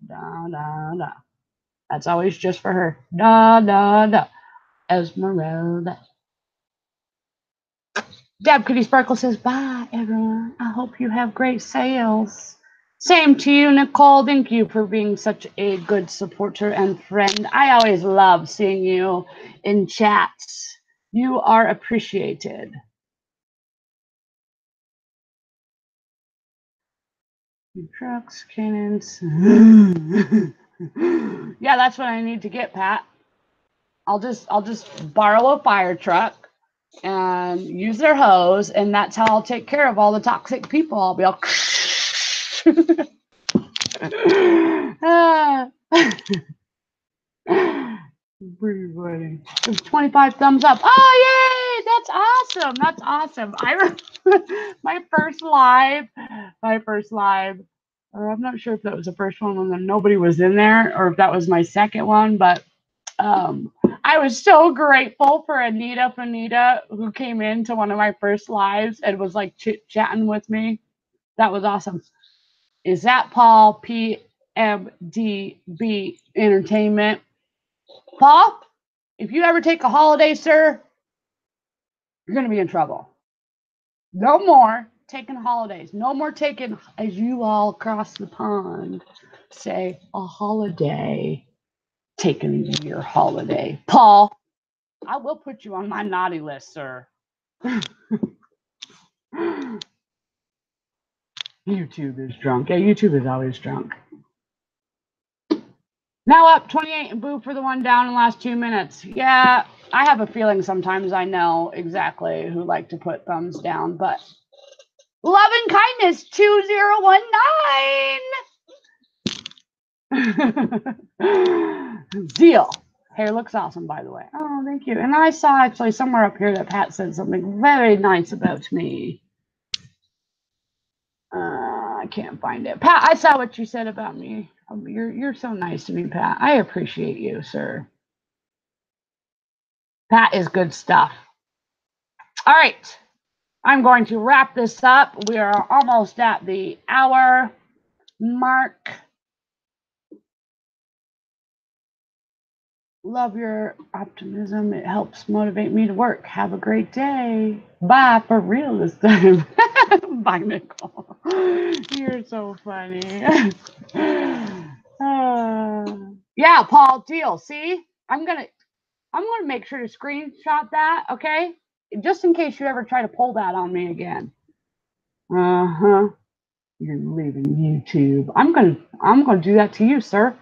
[SPEAKER 1] Da, da, da. That's always just for her. Da, da, da. Esmeralda. Dab Kitty Sparkle says, bye, everyone. I hope you have great sales. Same to you, Nicole. Thank you for being such a good supporter and friend. I always love seeing you in chats. You are appreciated. Trucks, cannons. Yeah, that's what I need to get, Pat. I'll just borrow a fire truck and use their hose, and that's how I'll take care of all the toxic people. I'll be all pretty funny. 25 thumbs up. Oh, yay! That's awesome. That's awesome. I remember my first live. I'm not sure if that was the first one when nobody was in there, or if that was my second one, but I was so grateful for Anita Fanita, who came into one of my first lives and was like chit-chatting with me. That was awesome. Is that Paul PMDB Entertainment? Paul, if you ever take a holiday, sir, you're going to be in trouble. No more taking holidays. No more taking, as you all across the pond say, a holiday. Taking your holiday. Paul, I will put you on my naughty list, sir. YouTube is drunk. Yeah, YouTube is always drunk. Now up 28 and boo for the one down in the last 2 minutes. Yeah, I have a feeling sometimes I know exactly who like to put thumbs down, but love and kindness 2019. Zeal. Hair looks awesome, by the way. Oh, thank you. And I saw actually somewhere up here that Pat said something very nice about me. I can't find it. Pat, I saw what you said about me. You're so nice to me, Pat. I appreciate you, sir. Pat is good stuff. All right. I'm going to wrap this up. We are almost at the hour mark. Love your optimism. It helps motivate me to work. Have a great day. Bye for real this time. Bye, Nicole. You're so funny. Yeah, Paul Deal. See, I'm gonna make sure to screenshot that. Okay, just in case you ever try to pull that on me again. You're leaving YouTube. I'm gonna do that to you, sir.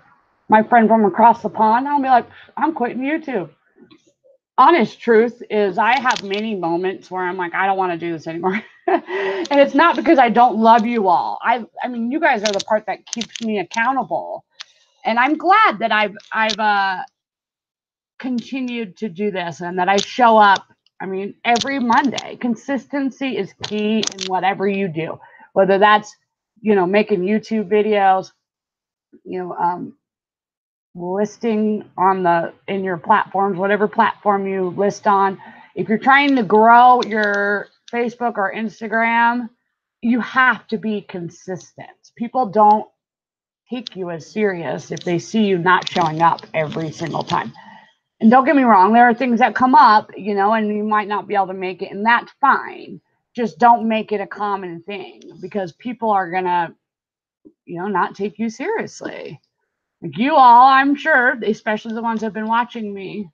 [SPEAKER 1] My friend from across the pond, I'll be like, I'm quitting YouTube. Honest truth is I have many moments where I'm like, I don't want to do this anymore. And it's not because I don't love you all. I mean, you guys are the part that keeps me accountable. And I'm glad that I've continued to do this and that I show up. I mean, every Monday. Consistency is key in whatever you do, whether that's, making YouTube videos, listing in your platforms, whatever platform you list on. If you're trying to grow your Facebook or Instagram, you have to be consistent. People don't take you as serious if they see you not showing up every single time. And don't get me wrong, there are things that come up, and you might not be able to make it, and that's fine. Just don't make it a common thing, because people are gonna, not take you seriously. Like you all, I'm sure, especially the ones that have been watching me,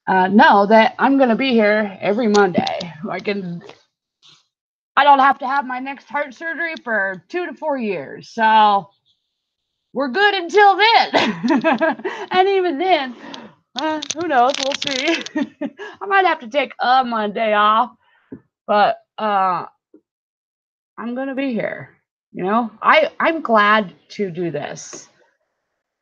[SPEAKER 1] know that I'm going to be here every Monday. I don't have to have my next heart surgery for 2 to 4 years. So we're good until then. And even then, who knows? We'll see. I might have to take a Monday off, but I'm going to be here. I'm glad to do this.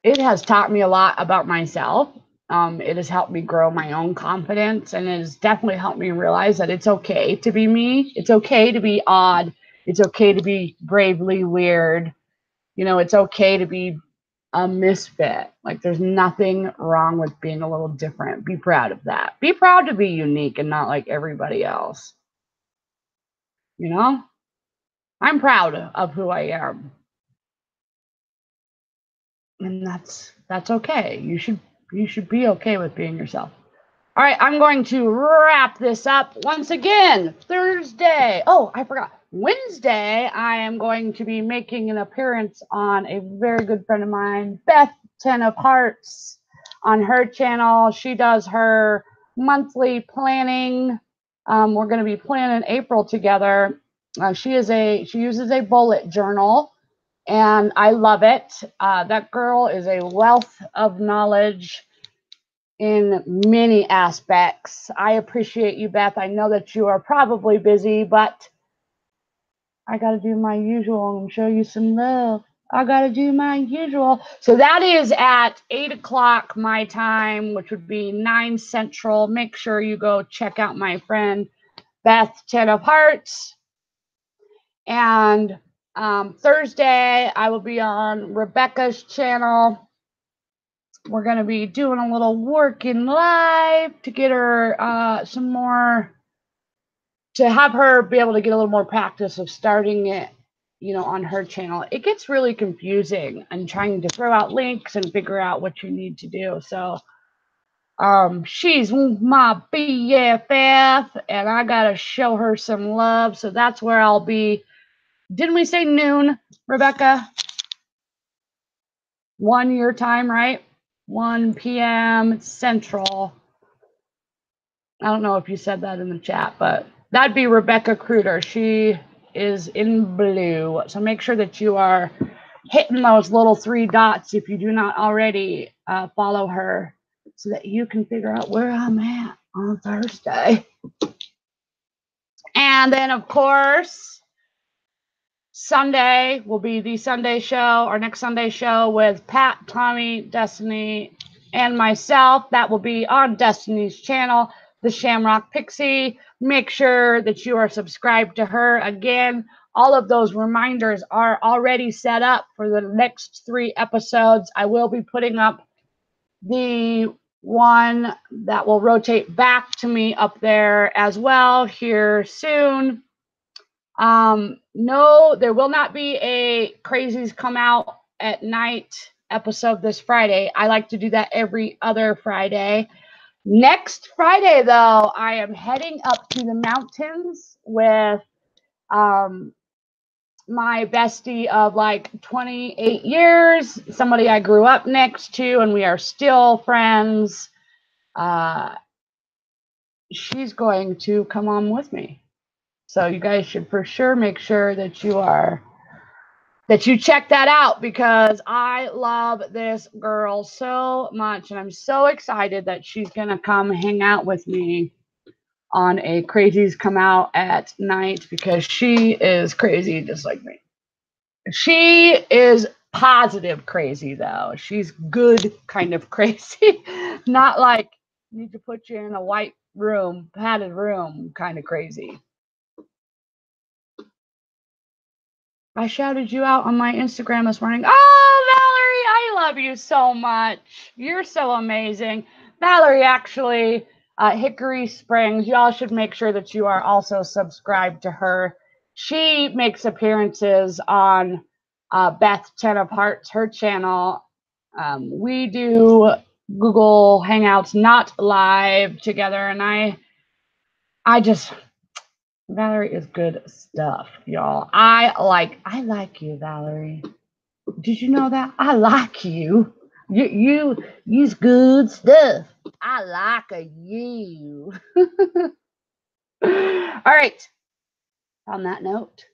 [SPEAKER 1] It has taught me a lot about myself. It has helped me grow my own confidence, and it has definitely helped me realize that it's okay to be me. It's okay to be odd. It's okay to be bravely weird. It's okay to be a misfit. Like, there's nothing wrong with being a little different. Be proud of that. Be proud to be unique and not like everybody else. I'm proud of who I am. And that's okay. You should be okay with being yourself. All right, I'm going to wrap this up once again. Thursday. Oh, I forgot. Wednesday, I am going to be making an appearance on a very good friend of mine, Beth 10 of Hearts, on her channel. She does her monthly planning. We're going to be planning April together. She uses a bullet journal, and I love it. That girl is a wealth of knowledge in many aspects. I appreciate you, Beth. I know that you are probably busy, but I got to do my usual and show you some love. I got to do my usual. So that is at 8 o'clock my time, which would be 9 Central. Make sure you go check out my friend Beth 10 of Hearts. And Thursday, I will be on Rebecca's channel. We're going to be doing a little working live to get her to have her be able to get a little more practice of starting it, on her channel. It gets really confusing and trying to throw out links and figure out what you need to do. So she's my BFF, and I got to show her some love. So that's where I'll be. Didn't we say noon, Rebecca? 1 your time, right? 1 p.m. Central. I don't know if you said that in the chat, but that'd be Rebecca Kruder. She is in blue. So make sure that you are hitting those little 3 dots if you do not already follow her, so that you can figure out where I'm at on Thursday. And then, of course, Sunday will be the Sunday show, our next Sunday show with Pat, Tommy, Destiny, and myself. That will be on Destiny's channel, The Shamrock Pixie. Make sure that you are subscribed to her. Again, all of those reminders are already set up for the next 3 episodes. I will be putting up the one that will rotate back to me up there as well here soon. No, there will not be a Crazies Come Out at Night episode this Friday. I like to do that every other Friday. Next Friday, though, I am heading up to the mountains with my bestie of like 28 years, somebody I grew up next to, and we are still friends. She's going to come on with me. So you guys should for sure make sure that you check that out, because I love this girl so much, and I'm so excited that she's gonna come hang out with me on a Crazies Come Out at Night, because she is crazy just like me. She is positive crazy, though. She's good kind of crazy, not like need to put you in a white room, padded room kind of crazy. I shouted you out on my Instagram this morning. Oh, Valerie, I love you so much. You're so amazing. Valerie, actually, Hickory Springs, y'all should make sure that you are also subscribed to her. She makes appearances on Beth 10 Apart's, her channel. We do Google Hangouts, not live together, and I just... Valerie is good stuff, y'all. I like you, Valerie. Did you know that? I like you. You's good stuff. I like you. All right. On that note,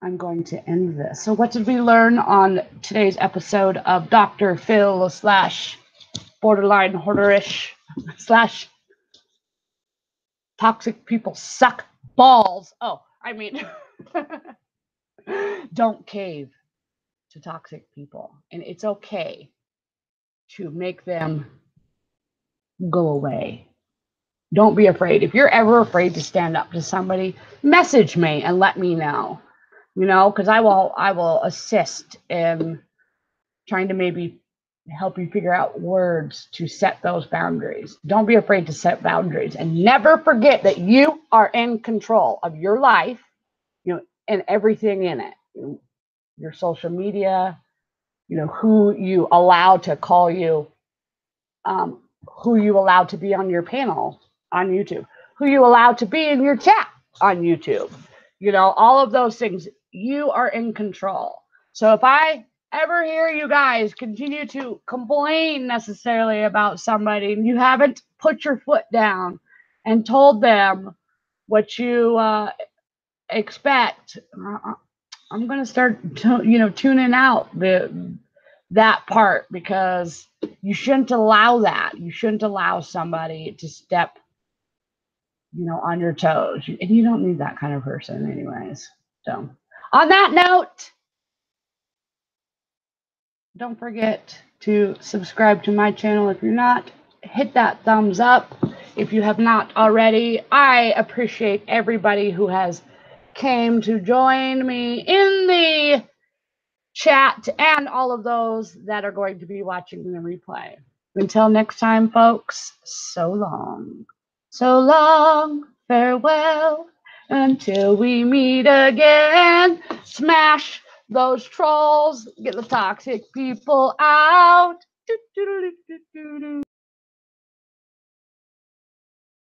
[SPEAKER 1] I'm going to end this. So what did we learn on today's episode of Dr. Phil / borderline hoarderish / toxic people suck balls? Oh, I mean, don't cave to toxic people, and it's okay to make them go away. Don't be afraid. If you're ever afraid to stand up to somebody, message me and let me know, because I will assist in trying to maybe help you figure out words to set those boundaries. Don't be afraid to set boundaries, and never forget that you are in control of your life, and everything in it. Your social media, who you allow to call you, who you allow to be on your panel on YouTube, who you allow to be in your chat on YouTube, all of those things. You are in control. So if I ever hear you guys continue to complain necessarily about somebody, and you haven't put your foot down and told them what you expect, I'm going to start, tuning out that part, because you shouldn't allow that. You shouldn't allow somebody to step, on your toes. And you don't need that kind of person anyways. So on that note, don't forget to subscribe to my channel if you're not. Hit that thumbs up if you have not already. I appreciate everybody who has came to join me in the chat, and all of those that are going to be watching the replay. Until next time, folks, so long. So long, farewell, until we meet again. Smash those trolls, get the toxic people out.